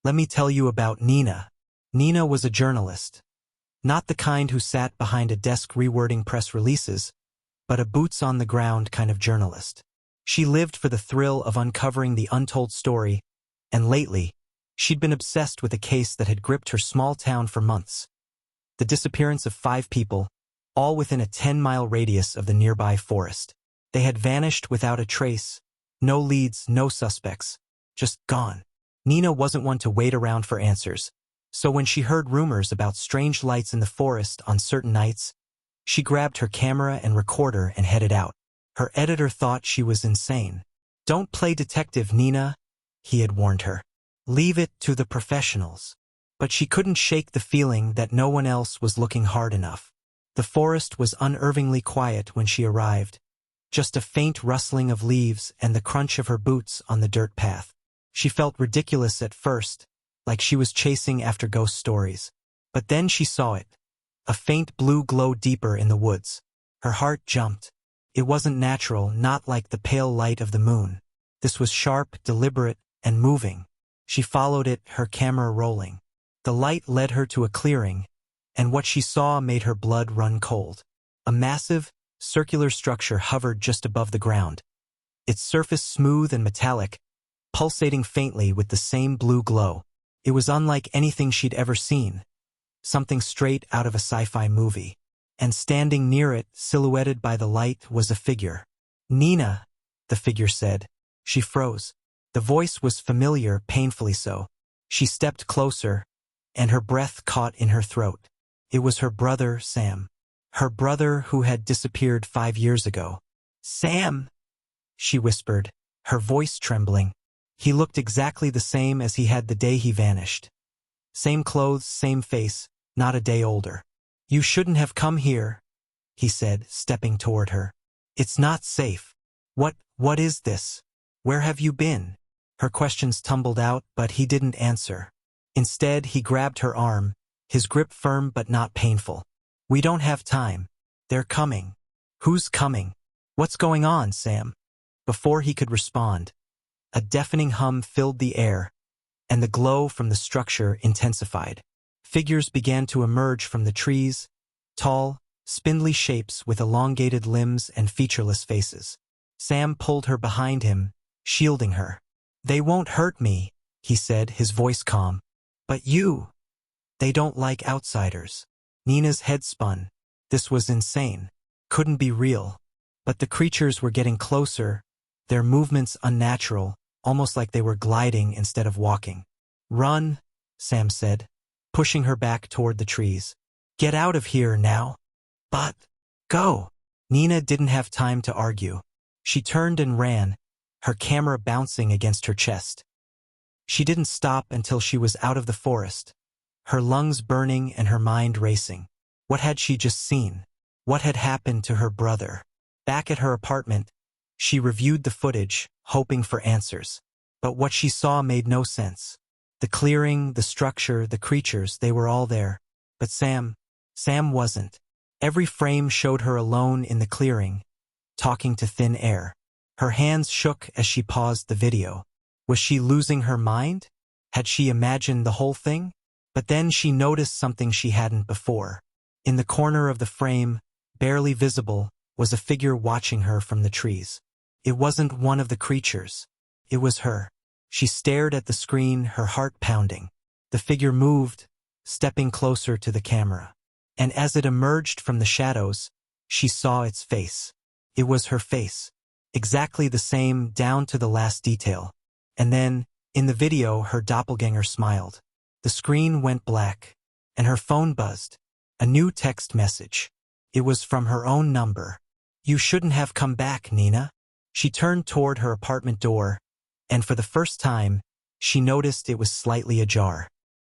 Let me tell you about Nina. Nina was a journalist. Not the kind who sat behind a desk rewording press releases, but a boots-on-the-ground kind of journalist. She lived for the thrill of uncovering the untold story, and lately, she'd been obsessed with a case that had gripped her small town for months. The disappearance of 5 people, all within a 10-mile radius of the nearby forest. They had vanished without a trace, no leads, no suspects, just gone. Nina wasn't one to wait around for answers, so when she heard rumors about strange lights in the forest on certain nights, she grabbed her camera and recorder and headed out. Her editor thought she was insane. "Don't play detective, Nina," he had warned her. "Leave it to the professionals." But she couldn't shake the feeling that no one else was looking hard enough. The forest was unnervingly quiet when she arrived, just a faint rustling of leaves and the crunch of her boots on the dirt path. She felt ridiculous at first, like she was chasing after ghost stories. But then she saw it, a faint blue glow deeper in the woods. Her heart jumped. It wasn't natural, not like the pale light of the moon. This was sharp, deliberate, and moving. She followed it, her camera rolling. The light led her to a clearing, and what she saw made her blood run cold. A massive, circular structure hovered just above the ground, its surface smooth and metallic, pulsating faintly with the same blue glow. It was unlike anything she'd ever seen, something straight out of a sci-fi movie. And standing near it, silhouetted by the light, was a figure. "Nina," the figure said. She froze. The voice was familiar, painfully so. She stepped closer, and her breath caught in her throat. It was her brother, Sam. Her brother who had disappeared 5 years ago. "Sam," she whispered, her voice trembling. He looked exactly the same as he had the day he vanished. Same clothes, same face, not a day older. "You shouldn't have come here," he said, stepping toward her. "It's not safe. What is this? Where have you been?" Her questions tumbled out, but he didn't answer. Instead, he grabbed her arm, his grip firm but not painful. "We don't have time. They're coming." "Who's coming? What's going on, Sam?" Before he could respond, a deafening hum filled the air, and the glow from the structure intensified. Figures began to emerge from the trees, tall, spindly shapes with elongated limbs and featureless faces. Sam pulled her behind him, shielding her. "They won't hurt me," he said, his voice calm. "But you. They don't like outsiders." Nina's head spun. This was insane. Couldn't be real. But the creatures were getting closer, their movements unnatural, almost like they were gliding instead of walking. "Run," Sam said, pushing her back toward the trees. "Get out of here now." "But go." Nina didn't have time to argue. She turned and ran, her camera bouncing against her chest. She didn't stop until she was out of the forest, her lungs burning and her mind racing. What had she just seen? What had happened to her brother? Back at her apartment, she reviewed the footage, hoping for answers. But what she saw made no sense. The clearing, the structure, the creatures, they were all there. But Sam wasn't. Every frame showed her alone in the clearing, talking to thin air. Her hands shook as she paused the video. Was she losing her mind? Had she imagined the whole thing? But then she noticed something she hadn't before. In the corner of the frame, barely visible, was a figure watching her from the trees. It wasn't one of the creatures. It was her. She stared at the screen, her heart pounding. The figure moved, stepping closer to the camera. And as it emerged from the shadows, she saw its face. It was her face. Exactly the same, down to the last detail. And then, in the video, her doppelganger smiled. The screen went black, and her phone buzzed. A new text message. It was from her own number. "You shouldn't have come back, Nina." She turned toward her apartment door, and for the first time, she noticed it was slightly ajar.